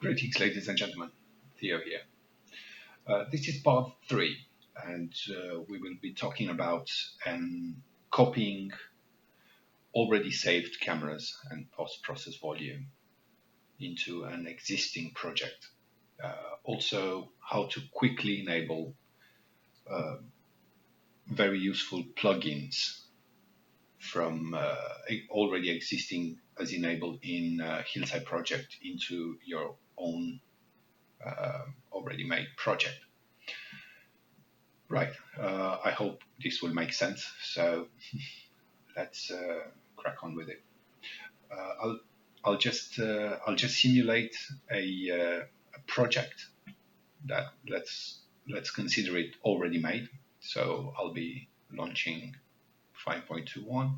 Greetings, ladies and gentlemen. Theo here. This is part three, and we will be talking about copying already saved cameras and post-process volume into an existing project. Also, how to quickly enable very useful plugins from already existing as enabled in Hillside project into your own already made project. Right. I hope this will make sense. So let's crack on with it. Uh, I'll I'll just simulate a project that let's consider it already made. So I'll be launching 5.21,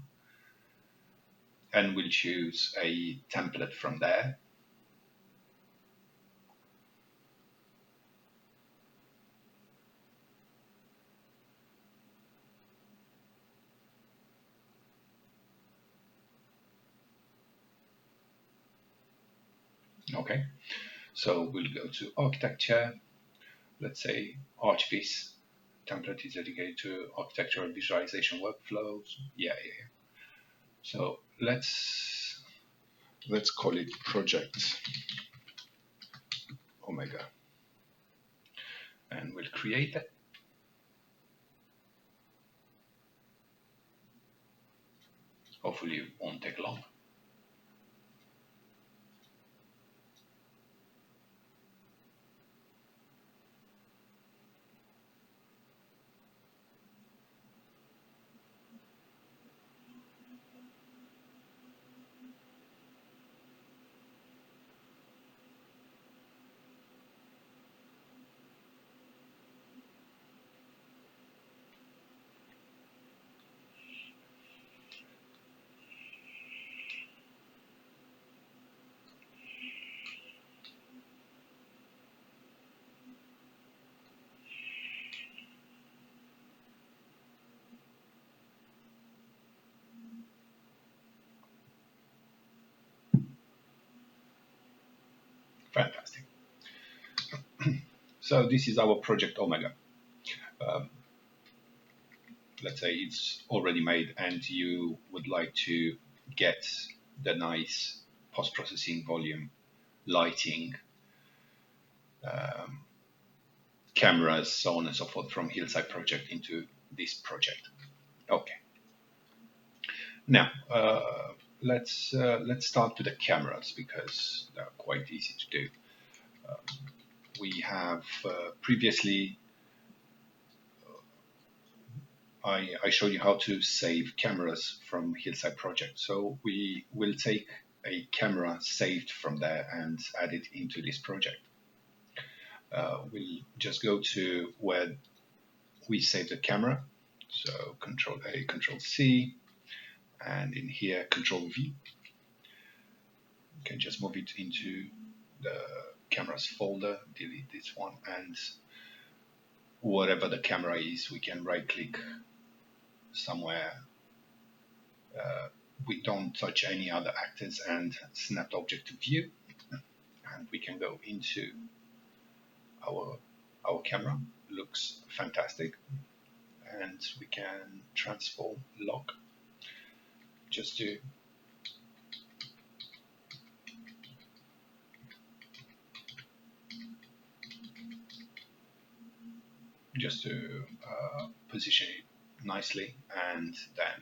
and we'll choose a template from there. Okay. So we'll go to architecture. Let's say Archviz template is dedicated to architectural visualization workflows. Yeah. So let's call it project Omega, and we'll create it. Hopefully it won't take long. Fantastic. So this is our project Omega. Um, let's say it's already made and you would like to get the nice post-processing volume, lighting, um, cameras, so on and so forth from Hillside project into this project. Okay. Now let's start with the cameras because they're quite easy to do. We have previously I showed you how to save cameras from Hillside project. So we will take a camera saved from there and add it into this project. We'll just go to where we save the camera. So Control A, Control C, and in here Control V. You can just move it into the cameras folder, delete this one, and whatever the camera is, we can right click somewhere. We don't touch any other actors and snap object to view, and we can go into our camera. Looks fantastic, and we can transform lock just to position it nicely, and then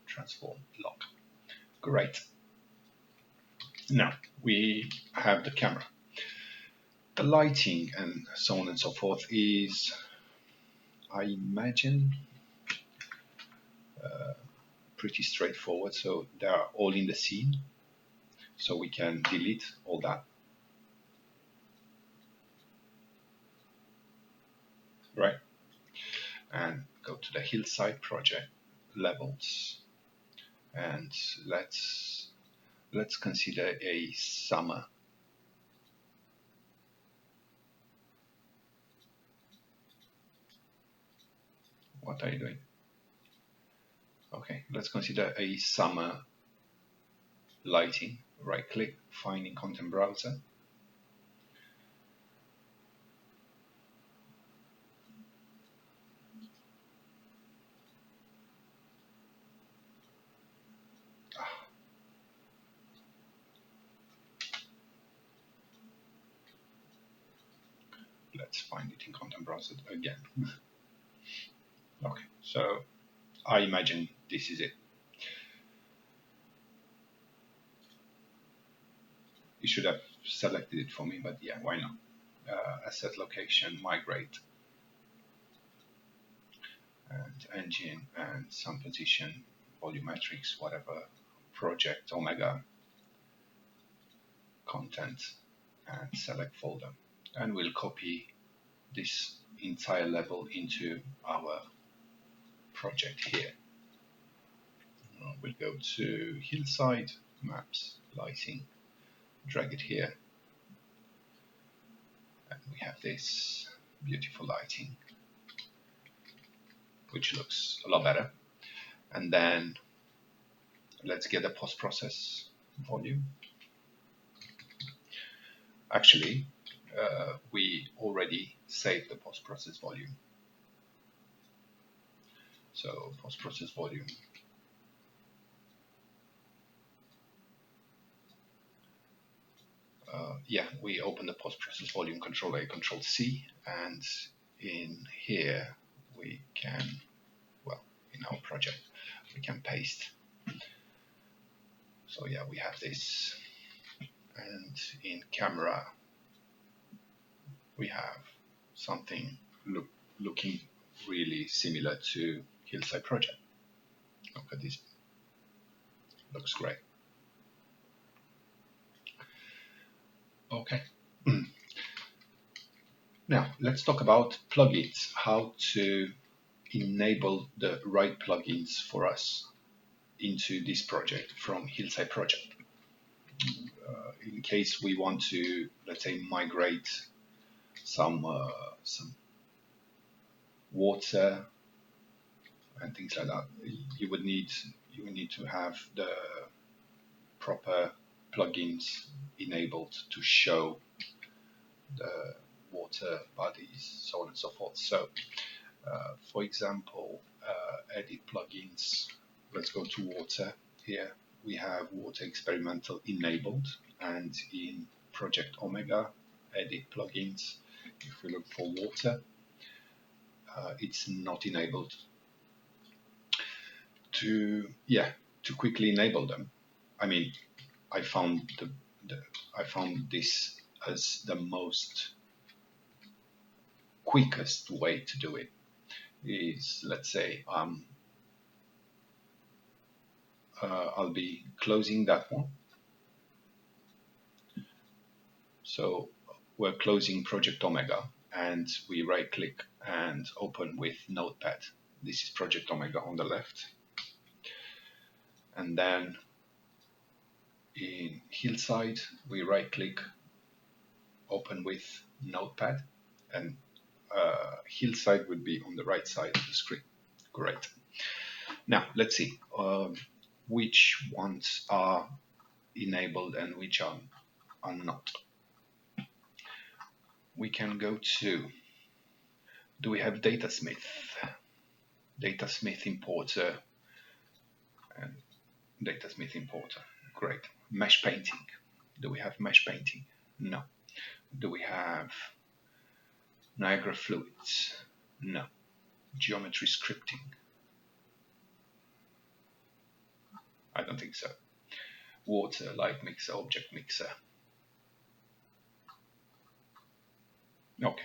transform lock. Great. Now we have the camera. The lighting and so on and so forth is, I imagine, pretty straightforward. So they are all in the scene. So we can delete all that. Right. And go to the Hillside project levels. And let's consider a summer. What are you doing? Okay, let's consider a summer lighting. Right click, find in content browser, let's find it in content browser again. Okay, so I imagine this is it. You should have selected it for me, but yeah, why not? Asset location, migrate, and engine, and some position, volumetrics, whatever, project, omega, content, and select folder. And we'll copy this entire level into our project here. We'll go to Hillside, maps, lighting, drag it here, and we have this beautiful lighting, which looks a lot better. And then let's get a post-process volume. Actually, we already saved the post-process volume. So post-process volume. Yeah, we open the post-process volume, Control A, Control C, and in here we can, well, in our project, we can paste. So yeah, we have this, and in camera we have something looking really similar to Hillside project. Look at this, looks great. Okay. Now let's talk about plugins, how to enable the right plugins for us into this project from Hillside project. In case we want to, let's say, migrate some water and things like that, you would need to have the proper plugins enabled to show the water bodies, so on and so forth. So, for example, edit plugins. Let's go to water. Here we have water experimental enabled, and in Project Omega, edit plugins. If we look for water, it's not enabled. To quickly enable them, I mean, I found this as the most quickest way to do it. Is, let's say, I'll be closing that one. So we're closing Project Omega, and we right click and open with Notepad. This is Project Omega on the left. And then in Hillside, we right click, open with Notepad, and Hillside would be on the right side of the screen. Great. Now let's see which ones are enabled and which are not. We can go to, do we have Datasmith? Datasmith importer and Datasmith importer. Great. Mesh painting. Do we have mesh painting? No. Do we have Niagara fluids? No. Geometry scripting? I don't think so. Water, light mixer, object mixer. Okay,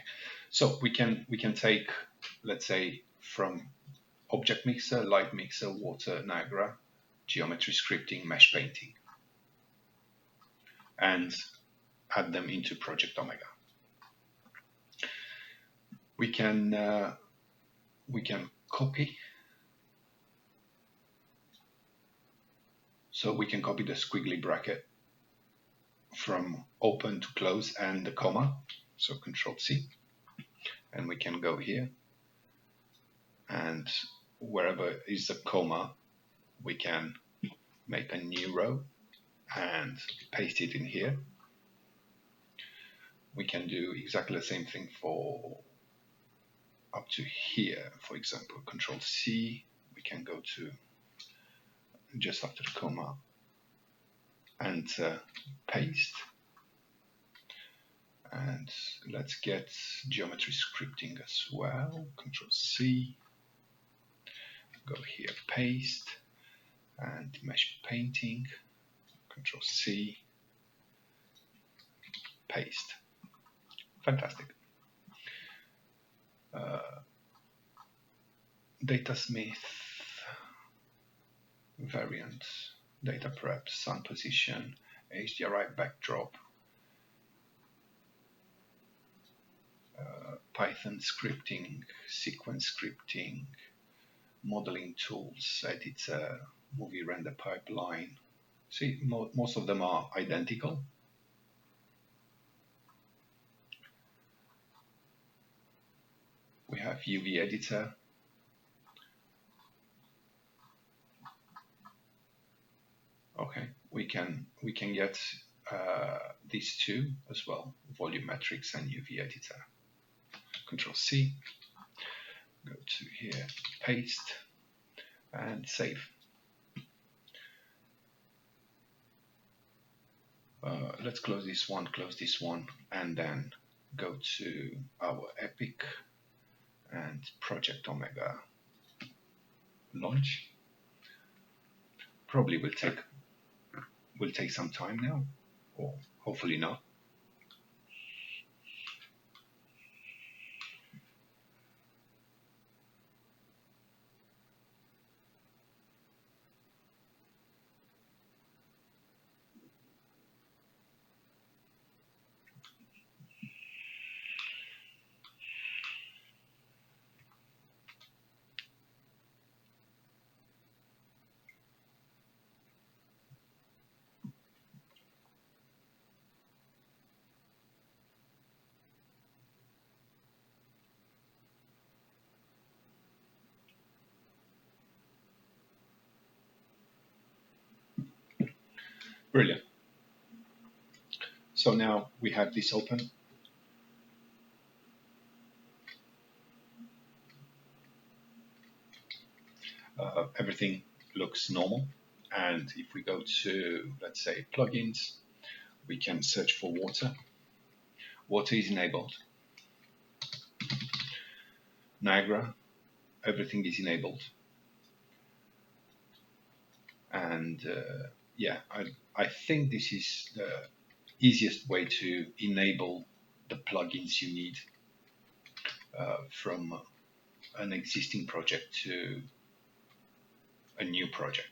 so we can take, let's say, from object mixer, light mixer, water, Niagara, geometry scripting, mesh painting, and add them into Project Omega. We can copy. So we can copy the squiggly bracket from open to close and the comma. So Control C, and we can go here, and wherever is the comma, we can make a new row and paste it in here. We can do exactly the same thing for up to here. For example, Control C, we can go to just after the comma and paste. And let's get geometry scripting as well. Control C, go here, paste, and mesh painting, Control C, paste. Fantastic. Datasmith, variant, data prep, sun position, HDRI backdrop, Python scripting, sequence scripting, modeling tools, editor, movie render pipeline. See, most of them are identical. We have UV editor. Okay, we can get these two as well, volumetrics and UV editor. Control C, go to here, paste, and save. Let's close this one, and then go to our Epic and Project Omega launch. Probably will take some time now, or hopefully not. Brilliant. So now we have this open. Everything looks normal. And if we go to, let's say, plugins, we can search for water. Water is enabled. Niagara, everything is enabled. And yeah, I think this is the easiest way to enable the plugins you need from an existing project to a new project.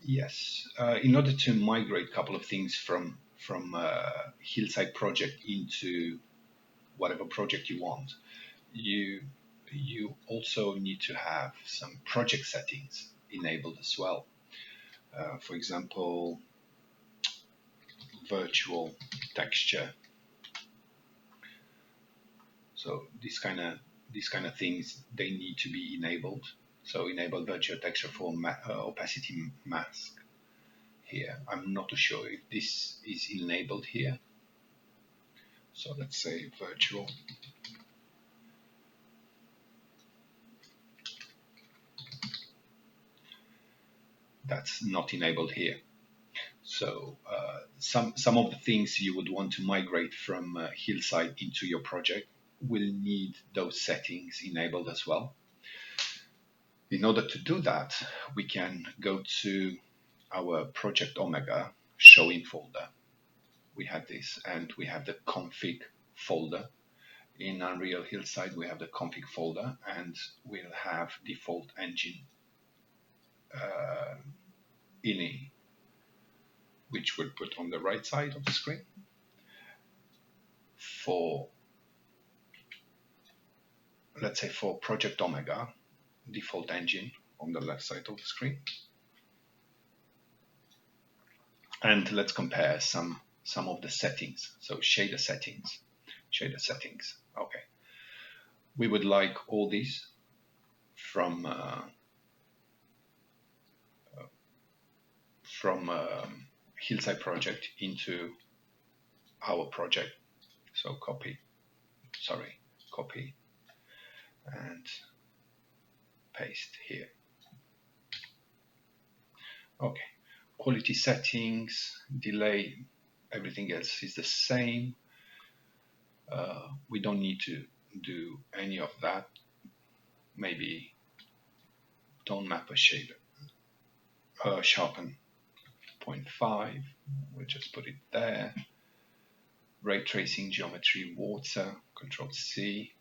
Yes, in order to migrate a couple of things from Hillside project into whatever project you want, you also need to have some project settings enabled as well. For example, virtual texture. So these kind of things, they need to be enabled. So enable virtual texture for opacity mask here. I'm not too sure if this is enabled here. So let's say virtual. That's not enabled here. So some of the things you would want to migrate from Hillside into your project will need those settings enabled as well. In order to do that, we can go to our Project Omega showing folder. We have this, and we have the config folder. In Unreal Hillside, we have the config folder, and we'll have default engine ini, which we'll put on the right side of the screen. For, let's say, for Project Omega, default engine on the left side of the screen. And let's compare some of the settings. So shader settings. Okay. We would like all these from Hillside project into our project. So copy and paste here. Okay, quality settings, delay, everything else is the same. We don't need to do any of that. Maybe tone mapper shader, sharpen 0.5, we'll just put it there. Ray tracing geometry water, Control C,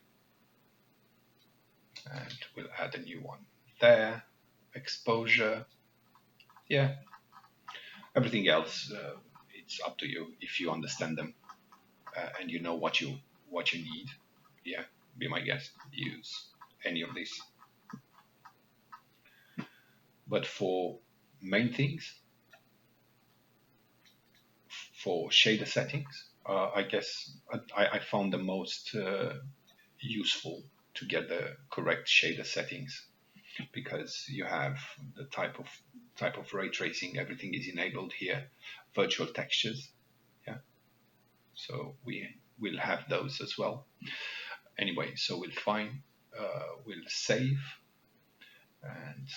and we'll add a new one there. Exposure, yeah. Everything else, it's up to you if you understand them and you know what you need. Yeah, be my guest. Use any of these. But for main things, for shader settings, I guess I found the most useful to get the correct shader settings, because you have the type of ray tracing, everything is enabled here, virtual textures, yeah, so we will have those as well. Anyway, so we'll save, and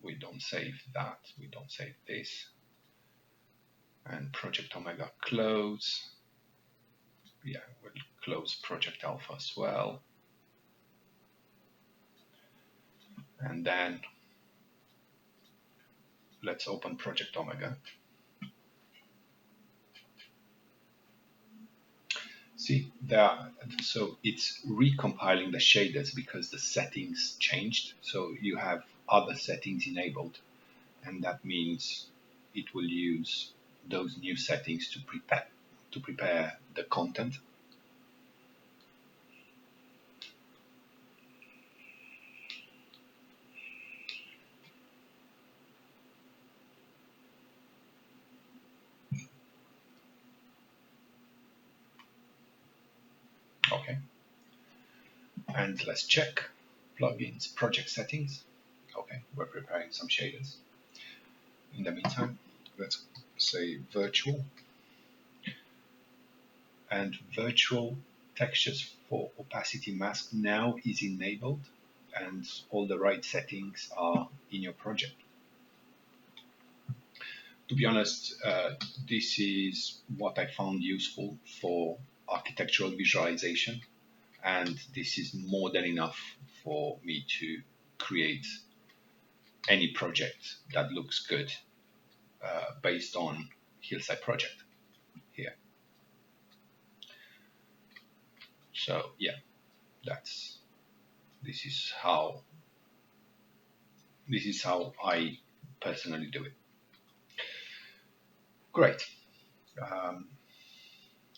we don't save that, we don't save this, and Project Omega close, yeah, we'll close Project Alpha as well, and then let's open Project Omega. See, so it's recompiling the shaders because the settings changed. So you have other settings enabled, and that means it will use those new settings to prepare the content. Okay, and let's check plugins, project settings. Okay, we're preparing some shaders. In the meantime, let's say virtual, and virtual textures for opacity mask now is enabled, and all the right settings are in your project. To be honest, this is what I found useful for architectural visualization, and this is more than enough for me to create any project that looks good based on Hillside project here. So yeah, this is how I personally do it. Great. Um,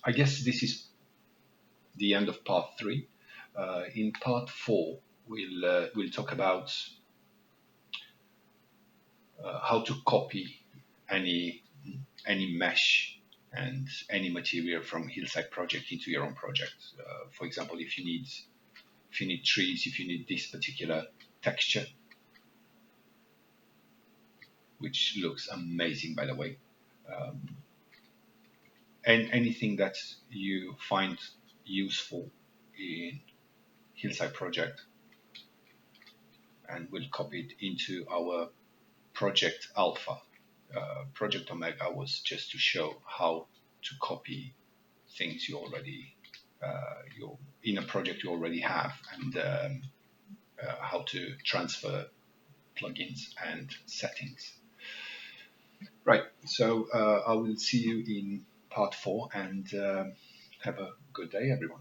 I guess this is the end of part 3. In part 4, we'll talk about how to copy any mesh and any material from Hillside project into your own project. For example, if you need trees, if you need this particular texture, which looks amazing, by the way, and anything that you find useful in Hillside project, and we'll copy it into our Project Alpha. Project Omega was just to show how to copy things you already you're in a project you already have, and how to transfer plugins and settings. Right, so I will see you in part 4, and have a good day, everyone.